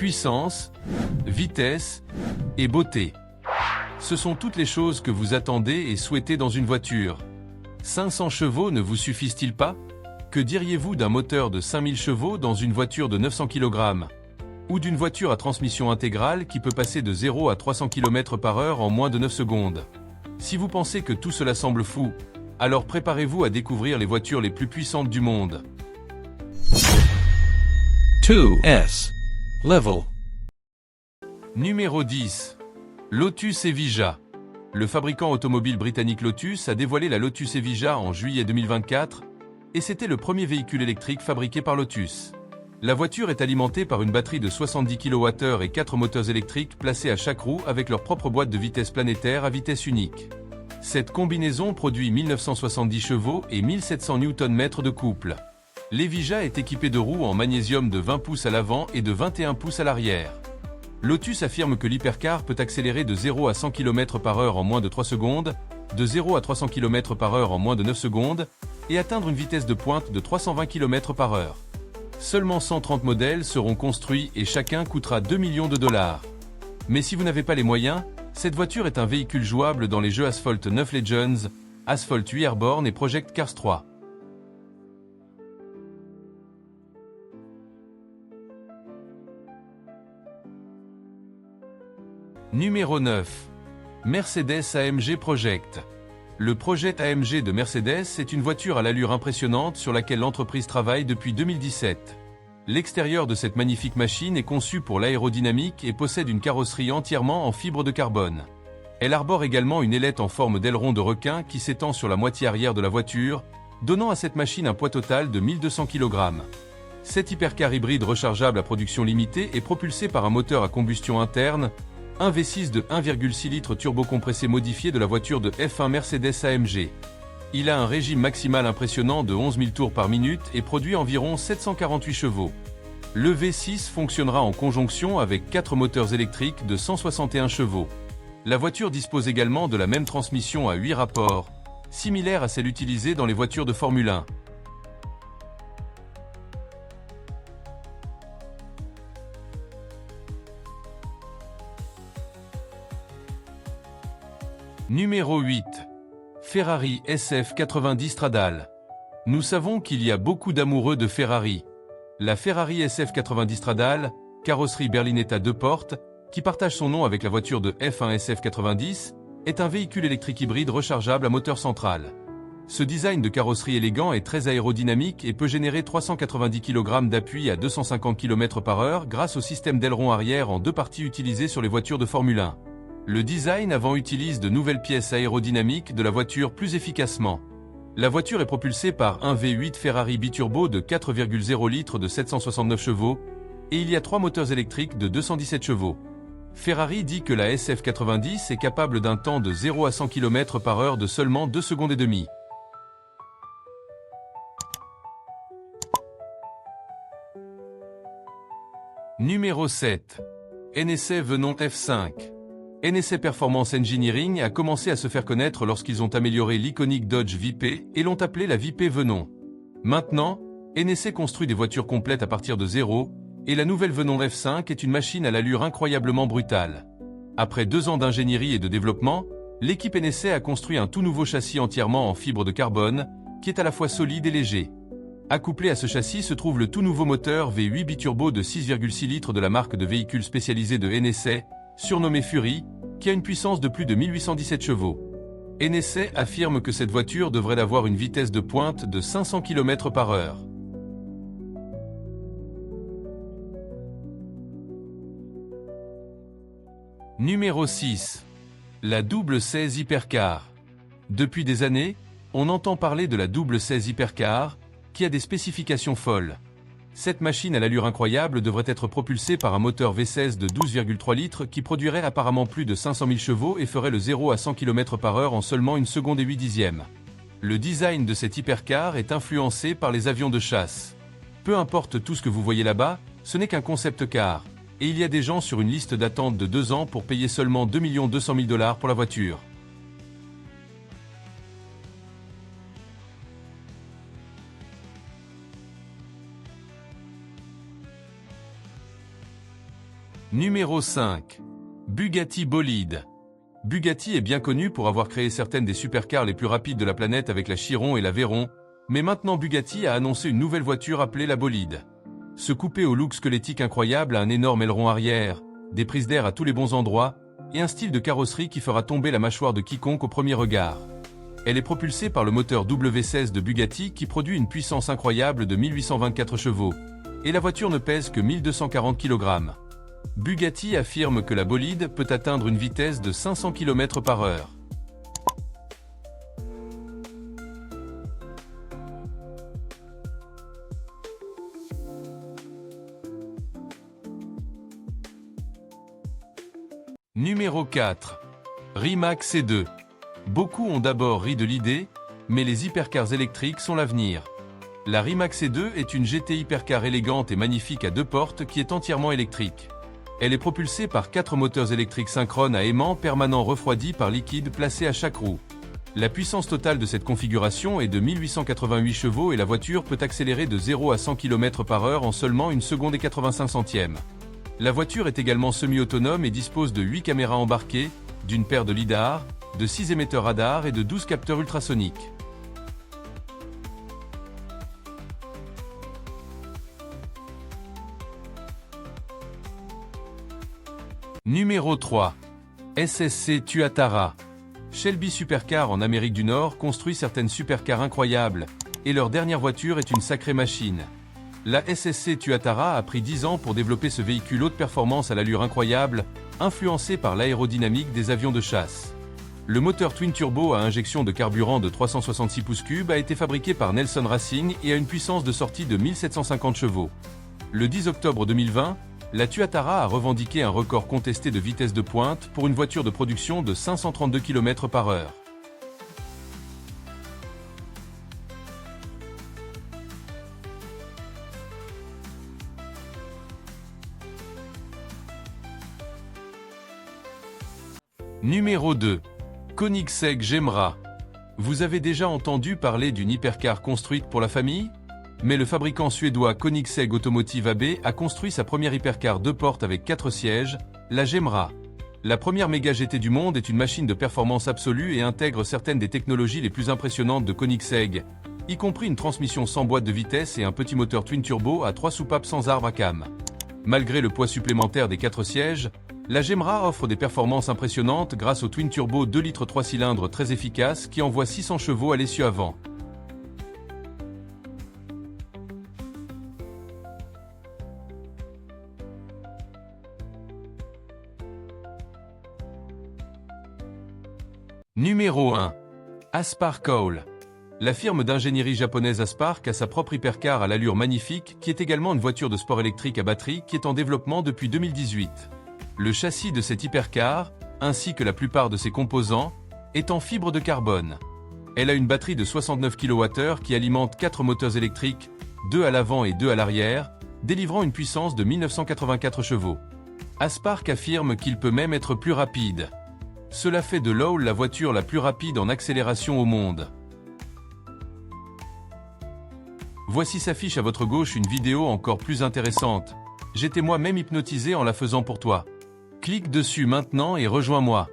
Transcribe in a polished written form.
puissance, vitesse et beauté. Ce sont toutes les choses que vous attendez et souhaitez dans une voiture. 500 chevaux ne vous suffisent-ils pas? Que diriez-vous d'un moteur de 5000 chevaux dans une voiture de 900 kg? Ou d'une voiture à transmission intégrale qui peut passer de 0 à 300 km/h en moins de 9 secondes? Si vous pensez que tout cela semble fou, alors préparez-vous à découvrir les voitures les plus puissantes du monde. 2S Level. Numéro 10. Lotus Evija. Le fabricant automobile britannique Lotus a dévoilé la Lotus Evija en juillet 2024, et c'était le premier véhicule électrique fabriqué par Lotus. La voiture est alimentée par une batterie de 70 kWh et 4 moteurs électriques placés à chaque roue avec leur propre boîte de vitesse planétaire à vitesse unique. Cette combinaison produit 1970 chevaux et 1700 Nm de couple. L'Evija est équipée de roues en magnésium de 20 pouces à l'avant et de 21 pouces à l'arrière. Lotus affirme que l'hypercar peut accélérer de 0 à 100 km/h en moins de 3 secondes, de 0 à 300 km/h en moins de 9 secondes, et atteindre une vitesse de pointe de 320 km/h. Seulement 130 modèles seront construits et chacun coûtera 2 millions de dollars. Mais si vous n'avez pas les moyens, cette voiture est un véhicule jouable dans les jeux Asphalt 9 Legends, Asphalt 8 Airborne et Project Cars 3. Numéro 9. Mercedes-AMG Project. Le Project AMG de Mercedes est une voiture à l'allure impressionnante sur laquelle l'entreprise travaille depuis 2017. L'extérieur de cette magnifique machine est conçu pour l'aérodynamique et possède une carrosserie entièrement en fibre de carbone. Elle arbore également une ailette en forme d'aileron de requin qui s'étend sur la moitié arrière de la voiture, donnant à cette machine un poids total de 1200 kg. Cet hypercar hybride rechargeable à production limitée est propulsé par un moteur à combustion interne, un V6 de 1,6 litres turbocompressé modifié de la voiture de F1 Mercedes-AMG. Il a un régime maximal impressionnant de 11 000 tours par minute et produit environ 748 chevaux. Le V6 fonctionnera en conjonction avec 4 moteurs électriques de 161 chevaux. La voiture dispose également de la même transmission à 8 rapports, similaire à celle utilisée dans les voitures de Formule 1. Numéro 8. Ferrari SF90 Stradale. Nous savons qu'il y a beaucoup d'amoureux de Ferrari. La Ferrari SF90 Stradale, carrosserie berlinetta 2 portes, qui partage son nom avec la voiture de F1 SF90, est un véhicule électrique hybride rechargeable à moteur central. Ce design de carrosserie élégant est très aérodynamique et peut générer 390 kg d'appui à 250 km/h grâce au système d'aileron arrière en 2 parties utilisé sur les voitures de Formule 1. Le design avant utilise de nouvelles pièces aérodynamiques de la voiture plus efficacement. La voiture est propulsée par un V8 Ferrari biturbo de 4,0 litres de 769 chevaux, et il y a 3 moteurs électriques de 217 chevaux. Ferrari dit que la SF90 est capable d'un temps de 0 à 100 km/h de seulement 2 secondes et demie. Numéro 7. NSA Venon F5. NSA Performance Engineering a commencé à se faire connaître lorsqu'ils ont amélioré l'iconique Dodge VP et l'ont appelé la VP Venon. Maintenant, NSA construit des voitures complètes à partir de zéro, et la nouvelle Venon F5 est une machine à l'allure incroyablement brutale. Après 2 ans d'ingénierie et de développement, l'équipe NSA a construit un tout nouveau châssis entièrement en fibre de carbone, qui est à la fois solide et léger. Accouplé à ce châssis se trouve le tout nouveau moteur V8 biturbo de 6,6 litres de la marque de véhicules spécialisés de NSA, surnommé Fury, qui a une puissance de plus de 1817 chevaux. NSA affirme que cette voiture devrait avoir une vitesse de pointe de 500 km/h. Numéro 6. La double 16 Hypercar. Depuis des années, on entend parler de la double 16 Hypercar, qui a des spécifications folles. Cette machine à l'allure incroyable devrait être propulsée par un moteur V16 de 12,3 litres qui produirait apparemment plus de 500 000 chevaux et ferait le 0 à 100 km/h en seulement 1 seconde et 8 dixièmes. Le design de cette hypercar est influencé par les avions de chasse. Peu importe tout ce que vous voyez là-bas, ce n'est qu'un concept car, et il y a des gens sur une liste d'attente de 2 ans pour payer seulement 2 200 000 $ pour la voiture. Numéro 5. Bugatti Bolide. Bugatti est bien connu pour avoir créé certaines des supercars les plus rapides de la planète avec la Chiron et la Veyron, mais maintenant Bugatti a annoncé une nouvelle voiture appelée la Bolide. Ce coupé au look squelettique incroyable a un énorme aileron arrière, des prises d'air à tous les bons endroits, et un style de carrosserie qui fera tomber la mâchoire de quiconque au premier regard. Elle est propulsée par le moteur W16 de Bugatti qui produit une puissance incroyable de 1824 chevaux, et la voiture ne pèse que 1240 kg. Bugatti affirme que la bolide peut atteindre une vitesse de 500 km/h. Numéro 4. Rimac C2. Beaucoup ont d'abord ri de l'idée, mais les hypercars électriques sont l'avenir. La Rimac C2 est une GT hypercar élégante et magnifique à deux portes qui est entièrement électrique. Elle est propulsée par 4 moteurs électriques synchrones à aimant permanent refroidis par liquide placés à chaque roue. La puissance totale de cette configuration est de 1888 chevaux et la voiture peut accélérer de 0 à 100 km/h en seulement 1 seconde et 85 centièmes. La voiture est également semi-autonome et dispose de 8 caméras embarquées, d'une paire de lidars, de 6 émetteurs radar et de 12 capteurs ultrasoniques. Numéro 3. SSC Tuatara. Shelby Supercar en Amérique du Nord construit certaines supercars incroyables, et leur dernière voiture est une sacrée machine. La SSC Tuatara a pris 10 ans pour développer ce véhicule haute performance à l'allure incroyable, influencé par l'aérodynamique des avions de chasse. Le moteur twin turbo à injection de carburant de 366 pouces cubes a été fabriqué par Nelson Racing et a une puissance de sortie de 1750 chevaux. Le 10 octobre 2020, la Tuatara a revendiqué un record contesté de vitesse de pointe pour une voiture de production de 532 km/h. Numéro 2. Koenigsegg Gemera. Vous avez déjà entendu parler d'une hypercar construite pour la famille ? Mais le fabricant suédois Koenigsegg Automotive AB a construit sa première hypercar 2 portes avec 4 sièges, la Gemera. La première méga GT du monde est une machine de performance absolue et intègre certaines des technologies les plus impressionnantes de Koenigsegg, y compris une transmission sans boîte de vitesse et un petit moteur twin turbo à 3 soupapes sans arbre à cam. Malgré le poids supplémentaire des 4 sièges, la Gemera offre des performances impressionnantes grâce au twin turbo 2 litres 3 cylindres très efficace qui envoie 600 chevaux à l'essieu avant. Numéro 1. Aspar Coal. La firme d'ingénierie japonaise Aspar a sa propre hypercar à l'allure magnifique qui est également une voiture de sport électrique à batterie qui est en développement depuis 2018. Le châssis de cette hypercar, ainsi que la plupart de ses composants, est en fibre de carbone. Elle a une batterie de 69 kWh qui alimente 4 moteurs électriques, 2 à l'avant et 2 à l'arrière, délivrant une puissance de 1984 chevaux. Aspar affirme qu'il peut même être plus rapide. Cela fait de Lowell la voiture la plus rapide en accélération au monde. Voici s'affiche à votre gauche une vidéo encore plus intéressante. J'étais moi-même hypnotisé en la faisant pour toi. Clique dessus maintenant et rejoins-moi.